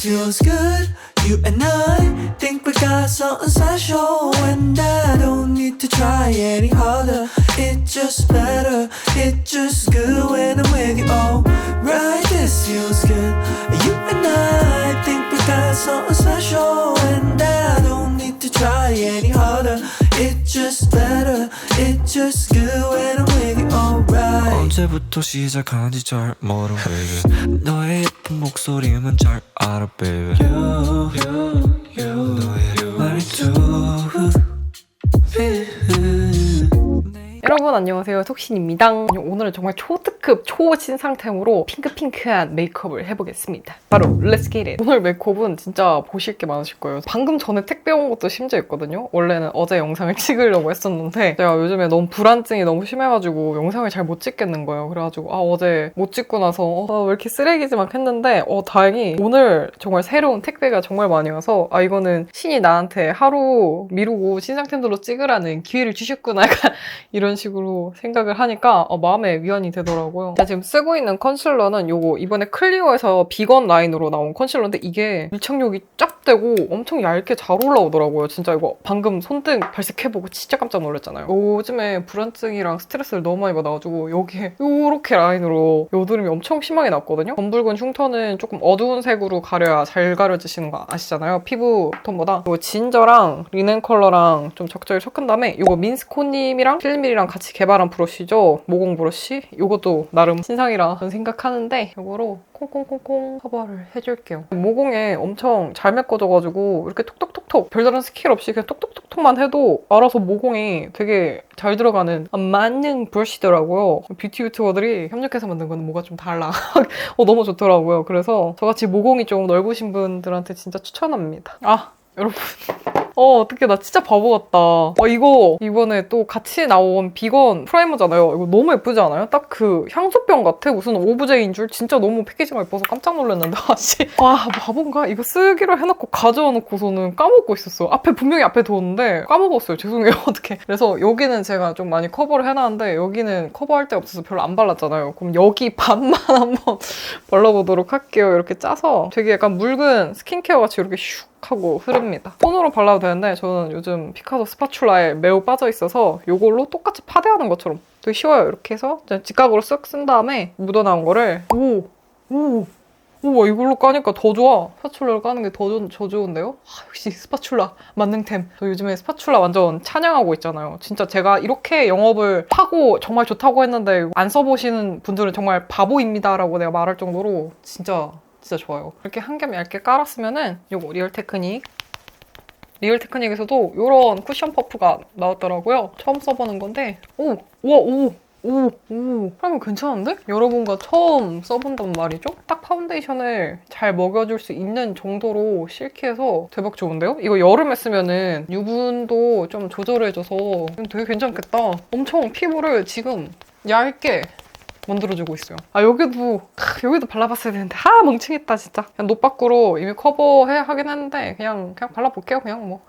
this feels good. You and I think we got something special, and I don't need to try any harder. It's just better, it's just good when I'm with you. Oh, right, this feels good. You and I think we got something special, and I don't need to try any harder. It's just better, it's just good when I'm with you. Alright. 언제부터 시작한지 잘 모르 baby. 너의 예쁜 목소리만 잘 알아 baby. 너의 말투 여러분 안녕하세요, 톡신입니다. 오늘은 정말 초특급 초신상템으로 핑크핑크한 메이크업을 해보겠습니다. 바로 Let's get it! 오늘 메이크업은 진짜 보실 게 많으실 거예요. 방금 전에 택배 온 것도 심지어 있거든요. 원래는 어제 영상을 찍으려고 했었는데 제가 요즘에 너무 불안증이 너무 심해가지고 영상을 잘 못 찍겠는 거예요. 그래가지고 어제 못 찍고 나서 왜 이렇게 쓰레기지 막 했는데 다행히 오늘 정말 새로운 택배가 정말 많이 와서 이거는 신이 나한테 하루 미루고 신상템들로 찍으라는 기회를 주셨구나 약간 이런 식으로 생각을 하니까 마음에 위안이 되더라고요. 제가 지금 쓰고 있는 컨실러는 요거 이번에 클리오에서 비건 라인으로 나온 컨실러인데 이게 밀착력이 쫙 되고 엄청 얇게 잘 올라오더라고요. 진짜 이거 방금 손등 발색해보고 진짜 깜짝 놀랐잖아요. 요즘에 불안증이랑 스트레스를 너무 많이 받아가지고 여기에 요렇게 라인으로 여드름이 엄청 심하게 났거든요. 검붉은 흉터는 조금 어두운 색으로 가려야 잘 가려지시는 거 아시잖아요. 피부 톤보다. 요 진저랑 리넨 컬러랑 좀 적절히 섞은 다음에 요거 민스코님이랑 필밀이랑 같이 개발한 브러쉬죠. 모공 브러쉬. 이것도 나름 신상이라 저는 생각하는데 이거로 콩콩콩콩 커버를 해줄게요. 모공에 엄청 잘 메꿔져가지고 이렇게 톡톡톡톡 별다른 스킬 없이 그냥 톡톡톡톡만 해도 알아서 모공이 되게 잘 들어가는 만능 브러쉬더라고요. 뷰티 유튜버들이 협력해서 만든 건 뭐가 좀 달라. 너무 좋더라고요. 그래서 저같이 모공이 좀 넓으신 분들한테 진짜 추천합니다. 여러분 어떡해, 나 진짜 바보 같다. 이거 이번에 또 같이 나온 비건 프라이머잖아요. 이거 너무 예쁘지 않아요? 딱 그 향수병 같아. 무슨 오브제인 줄. 진짜 너무 패키지가 예뻐서 깜짝 놀랐는데 바본가? 이거 쓰기로 해놓고 가져와 놓고서는 까먹고 있었어요. 분명히 앞에 뒀는데 까먹었어요. 죄송해요. 어떡해. 그래서 여기는 제가 좀 많이 커버를 해놨는데 여기는 커버할 데 없어서 별로 안 발랐잖아요. 그럼 여기 반만 한번 발라보도록 할게요. 이렇게 짜서 되게 약간 묽은 스킨케어 같이 이렇게 슉 하고 흐릅니다. 손으로 발라도 되는데 저는 요즘 피카소 스파츌라에 매우 빠져있어서 이걸로 똑같이 파데하는 것처럼 되게 쉬워요. 이렇게 해서 직각으로 쓱 쓴 다음에 묻어나온 거를 우와, 이걸로 까니까 더 좋아. 스파츌라로 까는 게 더 좋은데요? 역시 스파츌라 만능템. 저 요즘에 스파츌라 완전 찬양하고 있잖아요. 진짜 제가 이렇게 영업을 하고 정말 좋다고 했는데 안 써보시는 분들은 정말 바보입니다라고 내가 말할 정도로 진짜 좋아요. 이렇게 한 겹 얇게 깔았으면은 요거 리얼 테크닉에서도 이런 쿠션 퍼프가 나왔더라고요. 처음 써보는 건데 그러면 괜찮은데? 여러분과 처음 써본단 말이죠? 딱 파운데이션을 잘 먹여줄 수 있는 정도로 실키해서 대박 좋은데요? 이거 여름에 쓰면은 유분도 좀 조절해줘서 되게 괜찮겠다. 엄청 피부를 지금 얇게 만들어주고 있어요. 여기도 발라봤어야 되는데 멍청했다 진짜. 그냥 노빠꾸로 이미 하긴 했는데 그냥 발라볼게요. 그냥 뭐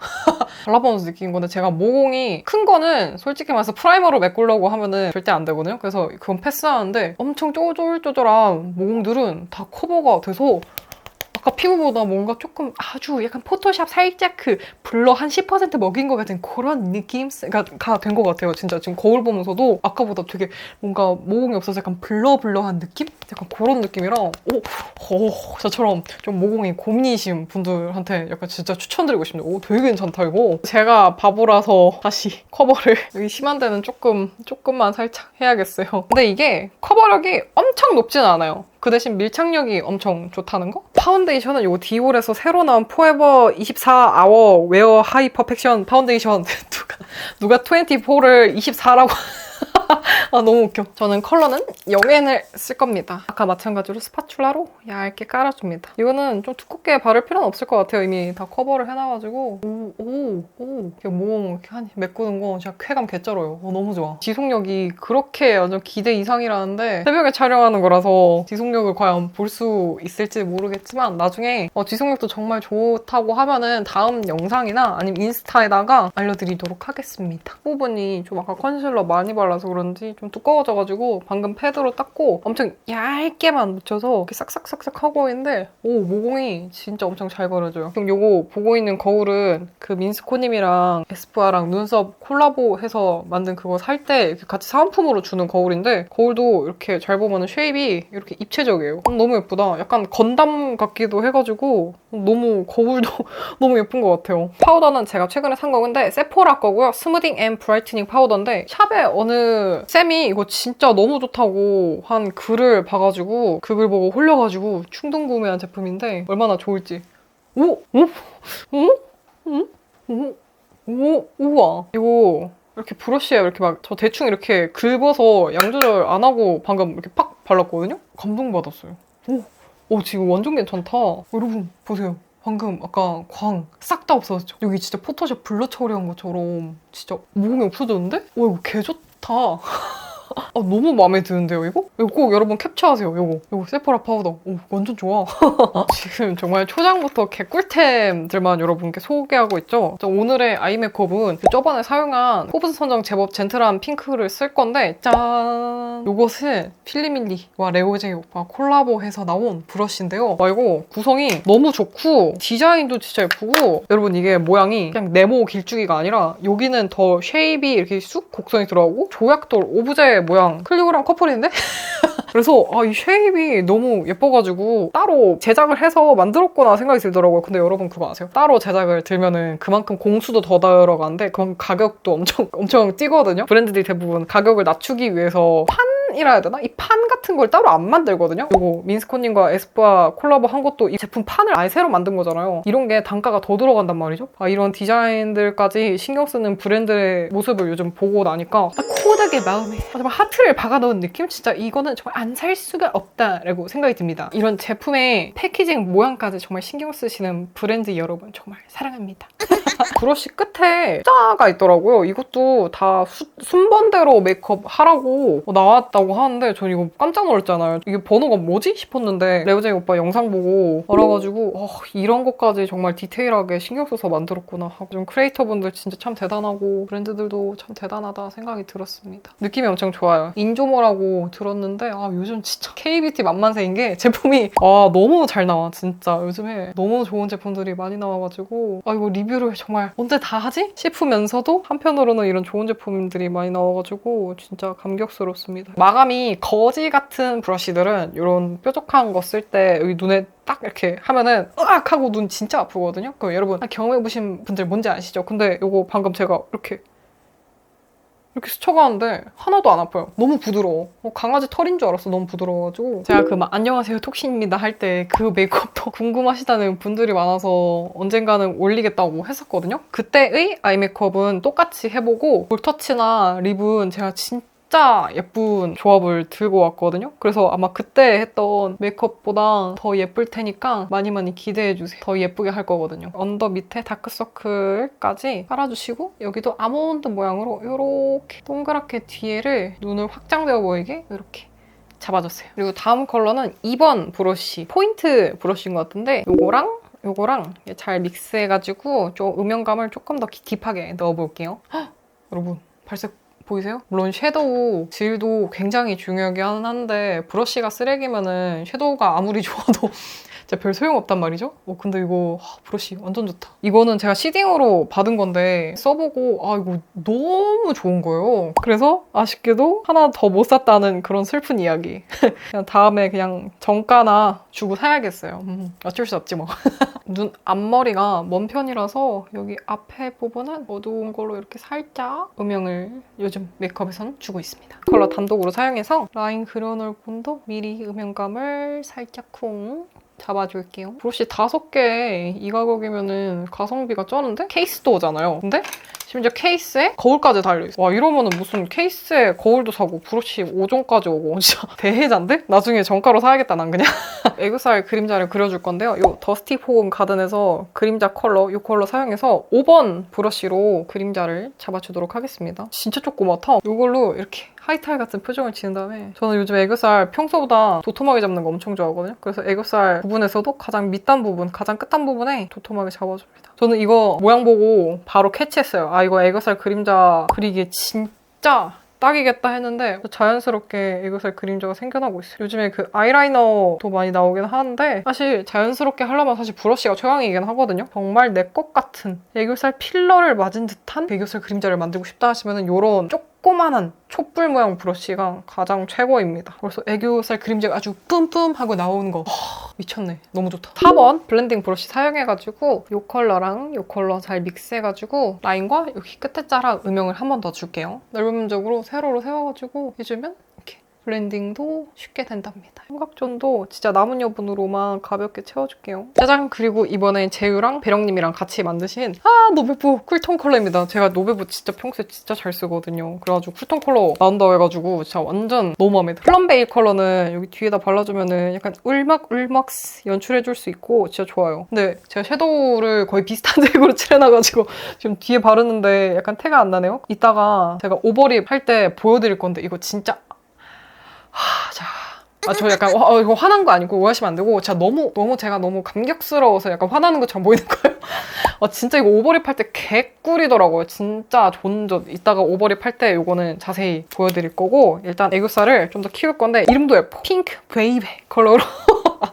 발라보면서 느낀 건데 제가 모공이 큰 거는 솔직히 말해서 프라이머로 메꾸려고 하면은 절대 안 되거든요. 그래서 그건 패스하는데 엄청 쪼글쪼글한 모공들은 다 커버가 돼서 아까 피부보다 뭔가 조금 아주 약간 포토샵 살짝 그 블러 한 10% 먹인 것 같은 그런 느낌가 된 것 같아요. 진짜 지금 거울 보면서도 아까보다 되게 뭔가 모공이 없어서 약간 블러블러한 느낌? 약간 그런 느낌이랑 저처럼 좀 모공이 고민이신 분들한테 약간 진짜 추천드리고 싶네요. 되게 괜찮다 이거. 제가 바보라서 다시 커버를 여기 심한 데는 조금만 살짝 해야겠어요. 근데 이게 커버력이 엄청 높진 않아요. 그 대신 밀착력이 엄청 좋다는 거? 파운데이션은 이거 디올에서 새로 나온 포에버 24아워 웨어 하이 퍼펙션 파운데이션 누가 24를 24라고 너무 웃겨. 저는 컬러는 영앤을 쓸 겁니다. 아까 마찬가지로 스파츌라로 얇게 깔아줍니다. 이거는 좀 두껍게 바를 필요는 없을 것 같아요. 이미 다 커버를 해놔가지고 모공 이렇게 메꾸는 거 진짜 쾌감 개쩔어요. 너무 좋아. 지속력이 그렇게 완전 기대 이상이라는데 새벽에 촬영하는 거라서 지속력을 과연 볼 수 있을지 모르겠지만 나중에 지속력도 정말 좋다고 하면은 다음 영상이나 아니면 인스타에다가 알려드리도록 하겠습니다. 부분이 좀 아까 컨실러 많이 발라서 그런지 좀 두꺼워져가지고 방금 패드로 닦고 엄청 얇게만 묻혀서 이렇게 싹싹싹싹 하고 있는데 모공이 진짜 엄청 잘 가려져요. 그럼 요거 보고 있는 거울은 그 민스코님이랑 에스쁘아랑 눈썹 콜라보해서 만든 그거 살 때 같이 사은품으로 주는 거울인데 거울도 이렇게 잘 보면 쉐입이 이렇게 입체적이에요. 너무 예쁘다. 약간 건담 같기도 해가지고 너무 거울도 너무 예쁜 것 같아요. 파우더는 제가 최근에 산 거근데 세포라 거고요. 스무딩 앤 브라이트닝 파우더인데 샵에 어느 쌤이 이거 진짜 너무 좋다고 한 글을 봐가지고 그 글 보고 홀려가지고 충동 구매한 제품인데 얼마나 좋을지. 우와. 이거 이렇게 브러쉬에 이렇게 막 저 대충 이렇게 긁어서 양 조절 안 하고 방금 이렇게 팍 발랐거든요? 감동받았어요. 지금 완전 괜찮다. 여러분 보세요. 방금 아까 광 싹 다 없어졌죠? 여기 진짜 포토샵 블러 처리한 것처럼 진짜 모공이 없어졌는데? 이거 개 좋다. 너무 마음에 드는데요, 이거? 이거 꼭 여러분 캡처하세요, 이거 세포라 파우더. 완전 좋아. 지금 정말 초장부터 개꿀템들만 여러분께 소개하고 있죠? 오늘의 아이 메이크업은 저번에 사용한 호브스 선정 제법 젠틀한 핑크를 쓸 건데 짠! 이것은 필리밀리와 레오제이 오빠 콜라보해서 나온 브러쉬인데요. 이거 구성이 너무 좋고 디자인도 진짜 예쁘고 여러분 이게 모양이 그냥 네모 길쭉이가 아니라 여기는 더 쉐입이 이렇게 쑥 곡선이 들어가고 조약돌 오브제 모양 클리오랑 커플인데? 그래서 이 쉐입이 너무 예뻐가지고 따로 제작을 해서 만들었구나 생각이 들더라고요. 근데 여러분 그거 아세요? 따로 제작을 들면은 그만큼 공수도 더 들어가는데 그만큼 가격도 엄청 뛰거든요. 브랜드들이 대부분 가격을 낮추기 위해서 판이라 해야 되나? 이 판 같은 걸 따로 안 만들거든요. 그리고 민스코님과 에스쁘아 콜라보 한 것도 이 제품 판을 아예 새로 만든 거잖아요. 이런 게 단가가 더 들어간단 말이죠. 이런 디자인들까지 신경 쓰는 브랜드의 모습을 요즘 보고 나니까 코덱의 마음에 정말 하트를 박아넣은 느낌? 진짜 이거는 정말 안 살 수가 없다라고 생각이 듭니다. 이런 제품의 패키징 모양까지 정말 신경 쓰시는 브랜드 여러분 정말 사랑합니다. 브러쉬 끝에 숫자가 있더라고요. 이것도 다 순번대로 메이크업 하라고 나왔다고 하는데 전 이거 깜짝 놀랐잖아요. 이게 번호가 뭐지? 싶었는데 레오제이 오빠 영상 보고 알아가지고 이런 것까지 정말 디테일하게 신경 써서 만들었구나 하고 좀 크리에이터분들 진짜 참 대단하고 브랜드들도 참 대단하다 생각이 들었습니다. 느낌이 엄청 좋아요. 인조모라고 들었는데 요즘 진짜 K뷰티 만만세인 게 제품이 너무 잘 나와. 진짜 요즘에 너무 좋은 제품들이 많이 나와가지고 이거 리뷰를 정말 언제 다 하지? 싶으면서도 한편으로는 이런 좋은 제품들이 많이 나와가지고 진짜 감격스럽습니다. 마감이 거지 같은 브러쉬들은 이런 뾰족한 거 쓸 때 여기 눈에 딱 이렇게 하면은 으악 하고 눈 진짜 아프거든요. 그럼 여러분 경험해보신 분들 뭔지 아시죠? 근데 이거 방금 제가 이렇게 스쳐가는데 하나도 안 아파요. 너무 부드러워. 강아지 털인 줄 알았어. 너무 부드러워가지고. 제가 안녕하세요 톡신입니다 할 때 그 메이크업도 궁금하시다는 분들이 많아서 언젠가는 올리겠다고 했었거든요. 그때의 아이 메이크업은 똑같이 해보고 볼터치나 립은 제가 진짜 예쁜 조합을 들고 왔거든요. 그래서 아마 그때 했던 메이크업보다 더 예쁠 테니까 많이 기대해주세요. 더 예쁘게 할 거거든요. 언더 밑에 다크서클까지 깔아주시고 여기도 아몬드 모양으로 이렇게 동그랗게 뒤에를 눈을 확장되어 보이게 이렇게 잡아줬어요. 그리고 다음 컬러는 2번 브러쉬. 포인트 브러쉬인 것 같은데 요거랑 잘 믹스해가지고 좀 음영감을 조금 더 딥하게 넣어볼게요. 여러분 발색 보이세요? 물론 섀도우 질도 굉장히 중요하긴 한데 브러쉬가 쓰레기면은 섀도우가 아무리 좋아도 진짜 별 소용없단 말이죠? 근데 이거 브러쉬 완전 좋다. 이거는 제가 시딩으로 받은 건데 써보고 이거 너무 좋은 거예요. 그래서 아쉽게도 하나 더 못 샀다는 그런 슬픈 이야기. 그냥 다음에 그냥 정가나 주고 사야겠어요. 어쩔 수 없지 뭐. 눈 앞머리가 먼 편이라서 여기 앞에 부분은 어두운 걸로 이렇게 살짝 음영을 요즘 메이크업에서는 주고 있습니다. 컬러 단독으로 사용해서 라인 그려놓을 분도 미리 음영감을 살짝 쿵 잡아줄게요. 브러쉬 5개 이 가격이면은 가성비가 쩌는데? 케이스도 오잖아요. 근데 심지어 케이스에 거울까지 달려있어. 이러면은 무슨 케이스에 거울도 사고 브러쉬 5종까지 오고 진짜 대해자인데? 나중에 정가로 사야겠다 난 그냥. 애교살 그림자를 그려줄 건데요. 이 더스티 포금 가든에서 그림자 컬러 이 컬러 사용해서 5번 브러쉬로 그림자를 잡아주도록 하겠습니다. 진짜 조그맣다. 이걸로 이렇게 하이타이 같은 표정을 지은 다음에 저는 요즘 애교살 평소보다 도톰하게 잡는 거 엄청 좋아하거든요. 그래서 애교살 부분에서도 가장 밑단 부분, 가장 끝단 부분에 도톰하게 잡아줍니다. 저는 이거 모양 보고 바로 캐치했어요. 이거 애교살 그림자 그리기에 진짜 딱이겠다 했는데 자연스럽게 애교살 그림자가 생겨나고 있어요. 요즘에 그 아이라이너도 많이 나오긴 하는데 사실 자연스럽게 하려면 사실 브러쉬가 최강이긴 하거든요. 정말 내 것 같은 애교살 필러를 맞은 듯한 애교살 그림자를 만들고 싶다 하시면 이런 조그만한 촛불 모양 브러쉬가 가장 최고입니다. 그래서 애교살 그림자가 아주 뿜뿜하고 나오는 거 미쳤네. 너무 좋다. 4번 블렌딩 브러쉬 사용해가지고 이 컬러랑 이 컬러 잘 믹스해가지고 라인과 여기 끝에 자락 음영을 한 번 더 줄게요. 넓은 면적으로 세로로 세워가지고 해주면 이렇게 블렌딩도 쉽게 된답니다. 삼각존도 진짜 남은 여분으로만 가볍게 채워줄게요. 짜잔! 그리고 이번에 재유랑 배령님이랑 같이 만드신 노베부 쿨톤 컬러입니다. 제가 노베부 진짜 평소에 진짜 잘 쓰거든요. 그래가지고 쿨톤 컬러 나온다고 해가지고 진짜 완전 너무 마음에 들어요. 플럼베이 컬러는 여기 뒤에다 발라주면은 약간 울막울막 연출해줄 수 있고 진짜 좋아요. 근데 제가 샤도우를 거의 비슷한 색으로 칠해놔가지고 지금 뒤에 바르는데 약간 티가 안 나네요. 이따가 제가 오버립 할 때 보여드릴 건데 이거 진짜 저 약간 이거 화난 거 아니고 오해하시면 안 되고 제가 너무 감격스러워서 약간 화나는 것처럼 보이는 거예요. 진짜 이거 오버립 할 때 개꿀이더라고요. 진짜 존존. 이따가 오버립 할 때 이거는 자세히 보여드릴 거고 일단 애교살을 좀 더 키울 건데 이름도 예뻐. 핑크 베이베 컬러로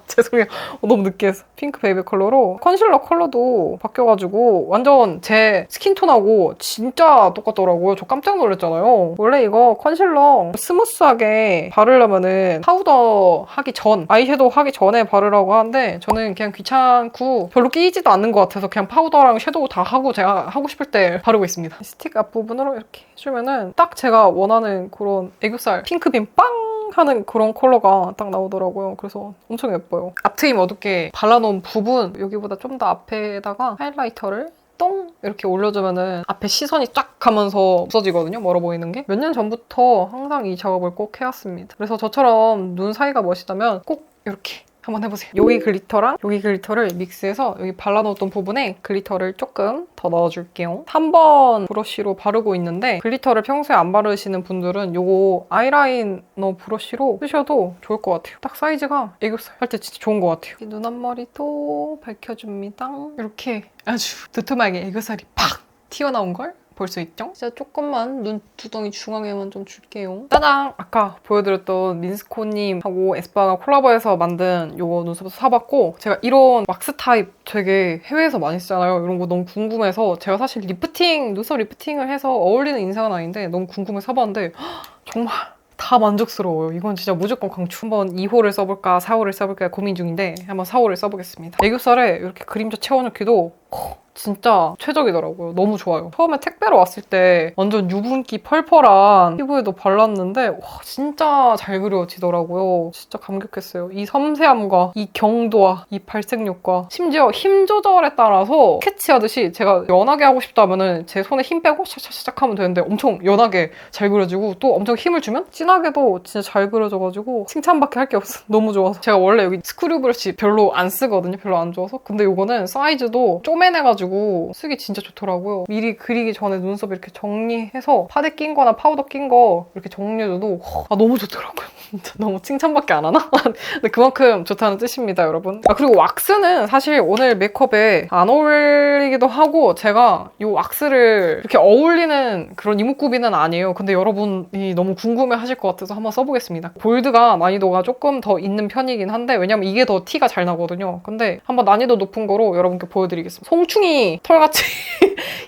죄송해요. 너무 느끼해서. 핑크 베이비 컬러로 컨실러 컬러도 바뀌어가지고 완전 제 스킨톤하고 진짜 똑같더라고요. 저 깜짝 놀랐잖아요. 원래 이거 컨실러 스무스하게 바르려면은 파우더 하기 전, 아이섀도우 하기 전에 바르라고 하는데 저는 그냥 귀찮고 별로 끼지도 않는 것 같아서 그냥 파우더랑 섀도우 다 하고 제가 하고 싶을 때 바르고 있습니다. 스틱 앞부분으로 이렇게 해주면은 딱 제가 원하는 그런 애교살 핑크빔 빵! 하는 그런 컬러가 딱 나오더라고요. 그래서 엄청 예뻐요. 앞트임 어둡게 발라놓은 부분 여기보다 좀 더 앞에다가 하이라이터를 똥 이렇게 올려주면은 앞에 시선이 쫙 가면서 없어지거든요. 멀어 보이는 게. 몇 년 전부터 항상 이 작업을 꼭 해왔습니다. 그래서 저처럼 눈 사이가 멋있다면 꼭 이렇게 한번 해보세요. 여기 글리터랑 여기 글리터를 믹스해서 여기 발라놓았던 부분에 글리터를 조금 더 넣어줄게요. 3번 브러쉬로 바르고 있는데 글리터를 평소에 안 바르시는 분들은 이거 아이라이너 브러쉬로 쓰셔도 좋을 것 같아요. 딱 사이즈가 애교살 할 때 진짜 좋은 것 같아요. 눈 앞머리도 밝혀줍니다. 이렇게 아주 두툼하게 애교살이 팍 튀어나온 걸 볼 수 있죠? 진짜 조금만 눈두덩이 중앙에만 좀 줄게요. 짜잔! 아까 보여드렸던 민스코님하고 에스쁘아가 콜라보해서 만든 이거 눈썹도 사봤고 제가 이런 왁스 타입 되게 해외에서 많이 쓰잖아요. 이런 거 너무 궁금해서 제가 사실 눈썹 리프팅을 해서 어울리는 인상은 아닌데 너무 궁금해서 사봤는데 정말 다 만족스러워요. 이건 진짜 무조건 강추. 한번 2호를 써볼까 4호를 써볼까 고민 중인데 한번 4호를 써보겠습니다. 애교살에 이렇게 그림자 채워넣기도 진짜 최적이더라고요. 너무 좋아요. 처음에 택배로 왔을 때 완전 유분기 펄펄한 피부에도 발랐는데 와 진짜 잘 그려지더라고요. 진짜 감격했어요. 이 섬세함과 이 경도와 이 발색력과 심지어 힘 조절에 따라서 스케치하듯이 제가 연하게 하고 싶다면은 제 손에 힘 빼고 샥샥샥 하면 되는데 엄청 연하게 잘 그려지고 또 엄청 힘을 주면 진하게도 진짜 잘 그려져가지고 칭찬밖에 할 게 없어. 너무 좋아서. 제가 원래 여기 스크류 브러쉬 별로 안 쓰거든요. 별로 안 좋아서. 근데 이거는 사이즈도 쪼매내가지고 쓰기 진짜 좋더라고요. 미리 그리기 전에 눈썹 이렇게 정리해서 파데 낀 거나 파우더 낀 거 이렇게 정리해줘도 너무 좋더라고요. 진짜 너무 칭찬밖에 안 하나? 근데 그만큼 좋다는 뜻입니다, 여러분. 그리고 왁스는 사실 오늘 메이크업에 안 어울리기도 하고 제가 이 왁스를 이렇게 어울리는 그런 이목구비는 아니에요. 근데 여러분이 너무 궁금해하실 것 같아서 한번 써보겠습니다. 볼드가 난이도가 조금 더 있는 편이긴 한데 왜냐면 이게 더 티가 잘 나거든요. 근데 한번 난이도 높은 거로 여러분께 보여드리겠습니다. 송충이 털같이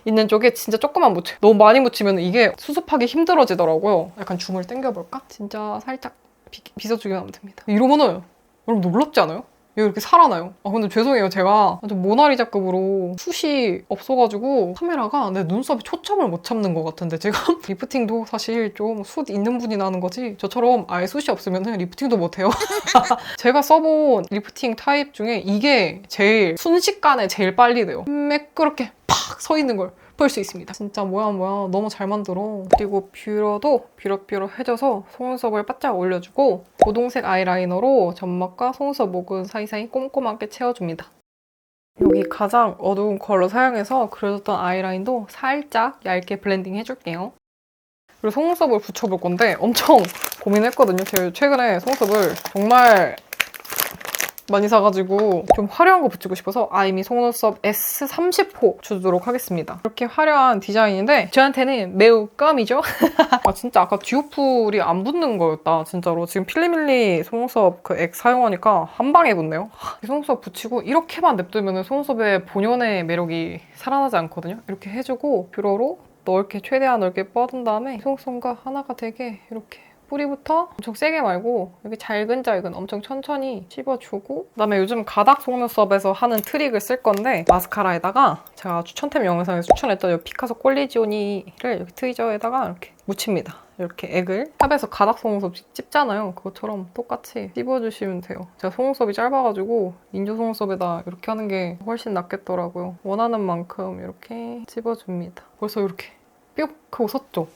있는 쪽에 진짜 조금만 묻혀요. 너무 많이 묻히면 이게 수습하기 힘들어지더라고요. 약간 줌을 당겨볼까? 진짜 살짝 빗어주기만 하면 됩니다. 이러면은 여러분 놀랍지 않아요? 이거 이렇게 살아나요. 근데 죄송해요. 제가 완전 모나리자급으로 숱이 없어가지고 카메라가 내 눈썹에 초점을 못 잡는 것 같은데 제가 리프팅도 사실 좀 숱 있는 분이 나는 거지 저처럼 아예 숱이 없으면 리프팅도 못해요. 제가 써본 리프팅 타입 중에 이게 제일 순식간에 제일 빨리 돼요. 매끄럽게 팍 서 있는 걸 볼 수 있습니다. 진짜 뭐야 너무 잘 만들어. 그리고 뷰러도 뷰럭뷰럭해져서 속눈썹을 바짝 올려주고 고동색 아이라이너로 점막과 속눈썹 모근 사이사이 꼼꼼하게 채워줍니다. 여기 가장 어두운 컬러 사용해서 그려줬던 아이라인도 살짝 얇게 블렌딩 해줄게요. 그리고 속눈썹을 붙여볼 건데 엄청 고민했거든요. 제가 최근에 속눈썹을 정말 많이 사가지고 좀 화려한 거 붙이고 싶어서 아이미 속눈썹 S30호 주도록 하겠습니다. 이렇게 화려한 디자인인데 저한테는 매우 껌이죠? 아 진짜 아까 듀오풀이 안 붙는 거였다 진짜로. 지금 필리밀리 속눈썹 그 액 사용하니까 한 방에 붙네요. 이 속눈썹 붙이고 이렇게만 냅두면 속눈썹의 본연의 매력이 살아나지 않거든요. 이렇게 해주고 뷰러로 넓게 최대한 넓게 뻗은 다음에 속눈썹과 하나가 되게 이렇게 뿌리부터 엄청 세게 말고 여기 잘근잘근 엄청 천천히 씹어주고 그다음에 요즘 가닥 속눈썹에서 하는 트릭을 쓸 건데 마스카라에다가 제가 추천템 영상에서 추천했던 이 피카소 꼴리지오니를 여기 트위저에다가 이렇게 묻힙니다. 이렇게 액을 샵에서 가닥 속눈썹 찝잖아요. 그것처럼 똑같이 찝어주시면 돼요. 제가 속눈썹이 짧아가지고 인조 속눈썹에다 이렇게 하는 게 훨씬 낫겠더라고요. 원하는 만큼 이렇게 찝어줍니다. 벌써 이렇게 뿅 하고 섰죠?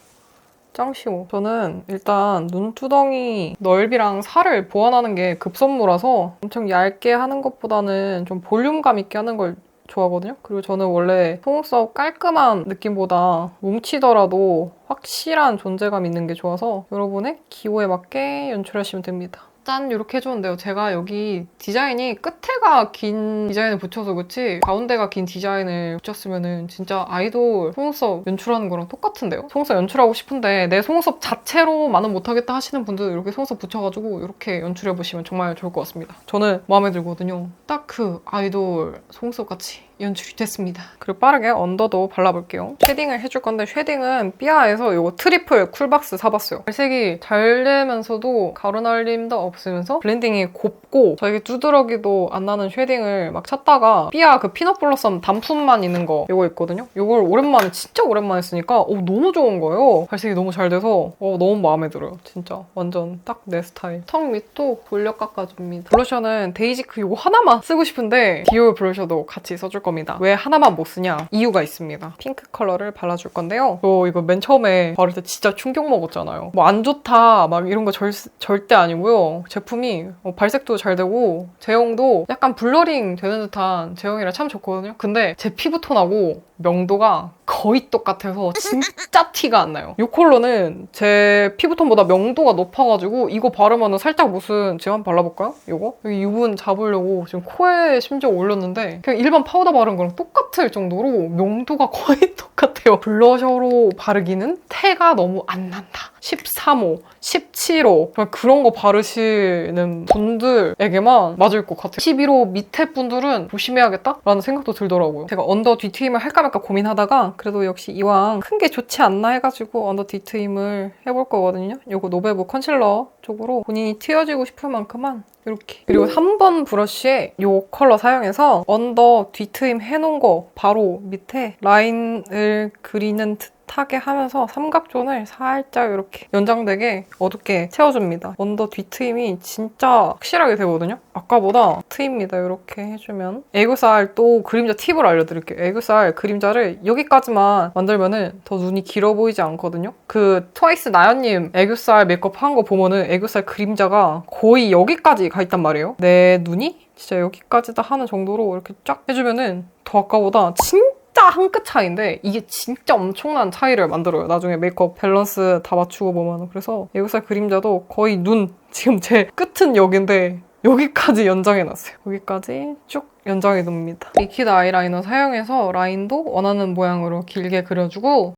짱 쉬워. 저는 일단 눈두덩이 넓이랑 살을 보완하는 게 급선무라서 엄청 얇게 하는 것보다는 좀 볼륨감 있게 하는 걸 좋아하거든요. 그리고 저는 원래 속눈썹 깔끔한 느낌보다 뭉치더라도 확실한 존재감 있는 게 좋아서 여러분의 기호에 맞게 연출하시면 됩니다. 짠! 이렇게 해줬는데요. 제가 여기 디자인이 끝에가 긴 디자인을 붙여서 그렇지 가운데가 긴 디자인을 붙였으면 진짜 아이돌 속눈썹 연출하는 거랑 똑같은데요? 속눈썹 연출하고 싶은데 내 속눈썹 자체로만은 못하겠다 하시는 분들 이렇게 속눈썹 붙여가지고 이렇게 연출해보시면 정말 좋을 것 같습니다. 저는 마음에 들거든요. 딱 그 아이돌 속눈썹 같이 연출이 됐습니다. 그리고 빠르게 언더도 발라볼게요. 쉐딩을 해줄 건데 쉐딩은 삐아에서 이거 트리플 쿨박스 사봤어요. 발색이 잘 되면서도 가루날림도 없으면서 블렌딩이 곱고 저에게 두드러기도 안 나는 쉐딩을 막 찾다가 삐아 그 피넛 블러썸 단품만 있는 거 이거 있거든요. 이걸 오랜만에 진짜 오랜만에 쓰니까 너무 좋은 거예요. 발색이 너무 잘 돼서 너무 마음에 들어요. 진짜 완전 딱 내 스타일. 턱 밑도 돌려 깎아줍니다. 블러셔는 데이지크 이거 하나만 쓰고 싶은데 디올 블러셔도 같이 써줄 겁니다. 왜 하나만 못 쓰냐? 이유가 있습니다. 핑크 컬러를 발라줄 건데요. 이거 맨 처음에 바를 때 진짜 충격 먹었잖아요. 뭐 안 좋다 막 이런 거 절대 아니고요. 제품이 발색도 잘 되고 제형도 약간 블러링 되는 듯한 제형이라 참 좋거든요. 근데 제 피부톤하고 명도가 거의 똑같아서 진짜 티가 안 나요. 이 컬러는 제 피부톤보다 명도가 높아가지고 이거 바르면 살짝 무슨 제가 한번 발라볼까요? 이거? 여기 유분 잡으려고 지금 코에 심지어 올렸는데 그냥 일반 파우더 바른 거랑 똑같을 정도로 명도가 거의 똑같아요. 블러셔로 바르기는 태가 너무 안 난다. 13호, 17호 그런 거 바르시는 분들에게만 맞을 것 같아요. 11호 밑에 분들은 조심해야겠다라는 생각도 들더라고요. 제가 언더 뒤트임을 할까 말까 고민하다가 그래도 역시 이왕 큰 게 좋지 않나 해가지고 언더 뒤트임을 해볼 거거든요. 이거 노베브 컨실러 쪽으로 본인이 튀어지고 싶을 만큼만 이렇게. 그리고 3번 브러쉬에 이 컬러 사용해서 언더 뒤트임 해놓은 거 바로 밑에 라인을 그리는 듯하게 하면서 삼각존을 살짝 이렇게 연장되게 어둡게 채워줍니다. 언더 뒤트임이 진짜 확실하게 되거든요. 아까보다 트입니다. 이렇게 해주면. 애교살 또 그림자 팁을 알려드릴게요. 애교살 그림자를 여기까지만 만들면은 더 눈이 길어 보이지 않거든요. 그 트와이스 나연님 애교살 메이크업 한 거 보면은 애교살 그림자가 거의 여기까지 가 있단 말이에요. 내 눈이 진짜 여기까지다 하는 정도로 이렇게 쫙 해주면은 더 아까보다 진짜 한 끗 차이인데 이게 진짜 엄청난 차이를 만들어요. 나중에 메이크업 밸런스 다 맞추고 보면. 그래서 애교살 그림자도 거의 눈 지금 제 끝은 여긴데 여기까지 연장해놨어요. 여기까지 쭉 연장해둡니다. 리퀴드 아이라이너 사용해서 라인도 원하는 모양으로 길게 그려주고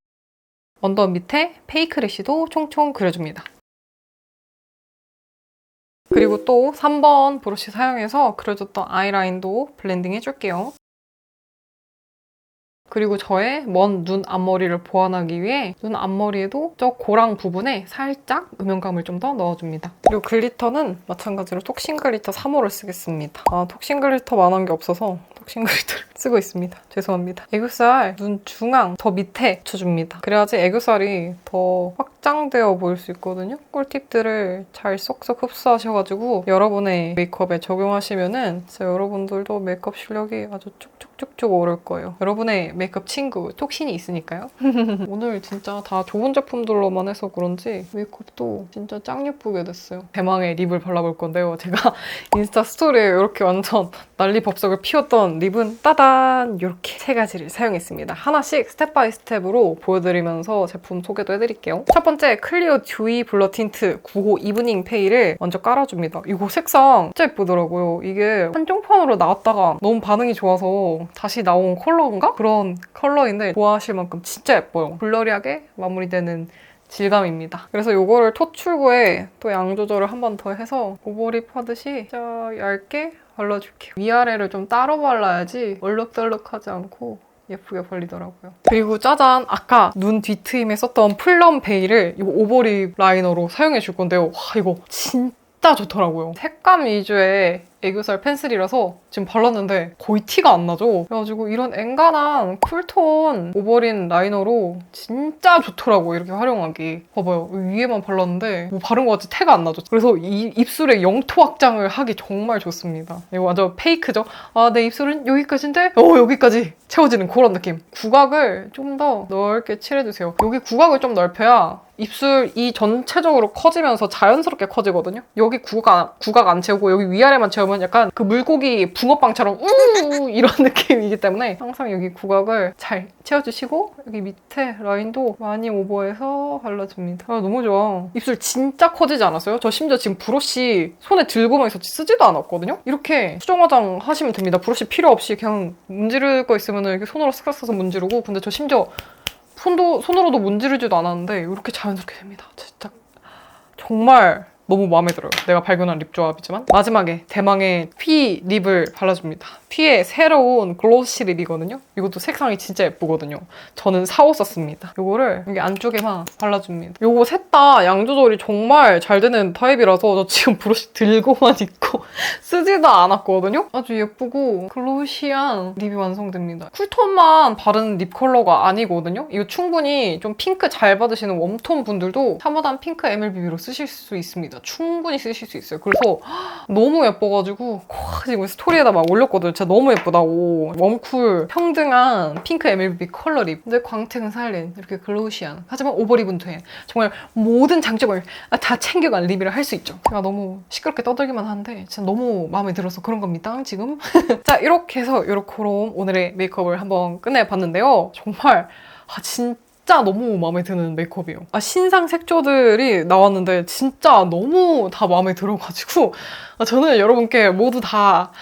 언더 밑에 페이크 래쉬도 총총 그려줍니다. 그리고 또 3번 브러쉬 사용해서 그려줬던 아이라인도 블렌딩 해줄게요. 그리고 저의 먼 눈 앞머리를 보완하기 위해 눈 앞머리에도 저 고랑 부분에 살짝 음영감을 좀 더 넣어줍니다. 그리고 글리터는 마찬가지로 톡신 글리터 3호를 쓰겠습니다. 톡신 글리터 만한 게 없어서 톡신 글리터를 쓰고 있습니다. 죄송합니다. 애교살 눈 중앙 더 밑에 붙여줍니다. 그래야지 애교살이 더 확장되어 보일 수 있거든요. 꿀팁들을 잘 쏙쏙 흡수하셔가지고 여러분의 메이크업에 적용하시면은 진짜 여러분들도 메이크업 실력이 아주 쭉쭉쭉쭉 오를 거예요. 여러분의 메이크업 친구 톡신이 있으니까요. 오늘 진짜 다 좋은 제품들로만 해서 그런지 메이크업도 진짜 짱 예쁘게 됐어요. 대망의 립을 발라볼 건데요. 제가 인스타 스토리에 이렇게 완전 난리 법석을 피웠던 립은 따단 이렇게 3가지를 사용했습니다. 하나씩 스텝 바이 스텝으로 보여드리면서 제품 소개도 해드릴게요. 첫 번째 번째 클리어 듀이 블러 틴트 95 이브닝 페이를 먼저 깔아줍니다. 이거 색상 진짜 예쁘더라고요. 이게 한정판으로 나왔다가 너무 반응이 좋아서 다시 나온 컬러인가? 그런 컬러인데 좋아하실 만큼 진짜 예뻐요. 블러리하게 마무리되는 질감입니다. 그래서 이거를 톳 출구에 또 양 조절을 한 번 더 해서 오버립 하듯이 진짜 얇게 발라줄게요. 위아래를 좀 따로 발라야지 얼룩덜룩하지 않고 예쁘게 발리더라고요. 그리고 짜잔! 아까 눈 뒤트임에 썼던 플럼 베일을 이 오버립 라이너로 사용해 줄 건데요. 와, 이거 진짜 좋더라고요. 색감 위주의 애교살 펜슬이라서 지금 발랐는데 거의 티가 안 나죠? 그래가지고 이런 엔간한 쿨톤 오버린 라이너로 진짜 좋더라고요. 이렇게 활용하기. 봐봐요. 위에만 발랐는데 뭐 바른 것 같이 태가 안 나죠? 그래서 이 입술에 영토 확장을 하기 정말 좋습니다. 이거 완전 페이크죠? 아, 내 입술은 여기까지인데? 여기까지 채워지는 그런 느낌. 구각을 좀 더 넓게 칠해주세요. 여기 구각을 좀 넓혀야 입술이 전체적으로 커지면서 자연스럽게 커지거든요. 여기 구각 안 채우고 여기 위아래만 채우면 약간 그 물고기 붕어빵처럼 이런 느낌이기 때문에 항상 여기 구각을 잘 채워주시고 여기 밑에 라인도 많이 오버해서 발라줍니다. 아, 너무 좋아. 입술 진짜 커지지 않았어요? 저 심지어 지금 브러쉬 손에 들고만 있었지 쓰지도 않았거든요? 이렇게 수정 화장 하시면 됩니다. 브러쉬 필요 없이 그냥 문지를 거 있으면 이렇게 손으로 쓱 써서 문지르고 근데 저 심지어 손으로도 문지르지도 않았는데 이렇게 자연스럽게 됩니다. 진짜 정말 너무 마음에 들어요. 내가 발견한 립 조합이지만 마지막에 대망의 피 립을 발라줍니다. 피의 새로운 글로시 립이거든요. 이것도 색상이 진짜 예쁘거든요. 저는 4호 썼습니다. 이거를 여기 안쪽에만 발라줍니다. 이거 셋 다 양 조절이 정말 잘 되는 타입이라서 저 지금 브러쉬 들고만 있고 쓰지도 않았거든요. 아주 예쁘고 글로시한 립이 완성됩니다. 쿨톤만 바른 립 컬러가 아니거든요. 이거 충분히 좀 핑크 잘 받으시는 웜톤 분들도 3호단 핑크 MLBB로 쓰실 수 있습니다. 충분히 쓰실 수 있어요. 그래서 너무 예뻐가지고 지금 스토리에다 막 올렸거든요. 진짜 너무 예쁘다고. 웜쿨 평등한 핑크 MLB 컬러 립. 근데 광택은 살린 이렇게 글로시한. 하지만 오버립은 돼. 정말 모든 장점을 다 챙겨간 립이라 할 수 있죠. 제가 너무 시끄럽게 떠들기만 하는데 진짜 너무 마음에 들어서 그런 겁니다. 지금. 자, 이렇게 해서 요렇게로 오늘의 메이크업을 한번 끝내봤는데요. 정말 진짜 너무 마음에 드는 메이크업이에요. 신상 색조들이 나왔는데 진짜 너무 다 마음에 들어가지고 저는 여러분께 모두 다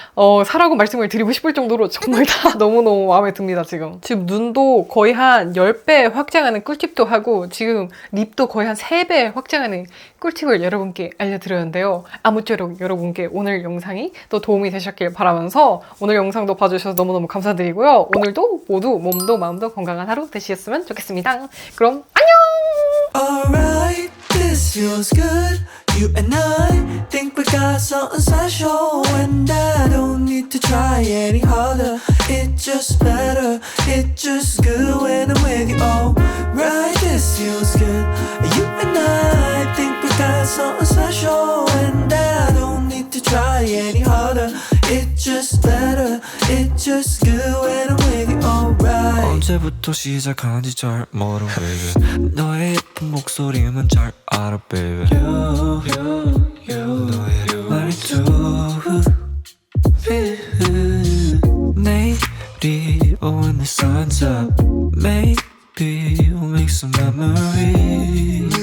사라고 말씀을 드리고 싶을 정도로 정말 다 너무너무 마음에 듭니다. 지금 눈도 거의 한 10배 확장하는 꿀팁도 하고 지금 립도 거의 한 3배 확장하는 꿀팁을 여러분께 알려드렸는데요. 아무쪼록 여러분께 오늘 영상이 또 도움이 되셨길 바라면서 오늘 영상도 봐주셔서 너무너무 감사드리고요. 오늘도 모두 몸도 마음도 건강한 하루 되셨으면 좋겠습니다. 그럼 안녕! Alright, this feels good. You and I think we got something special, and I don't need to try any harder. It's just better, it's just good when I'm with you. Alright, this feels good. You and I think we got something special, and I don't need to try any harder. It's just better, it's just good when I'm with you. Alright. 언제부터 시작한지 잘 모르 baby 너의 예쁜 목소리만 잘 알아 baby 너의 말투 내일이 when the sun's up maybe we'll make some memories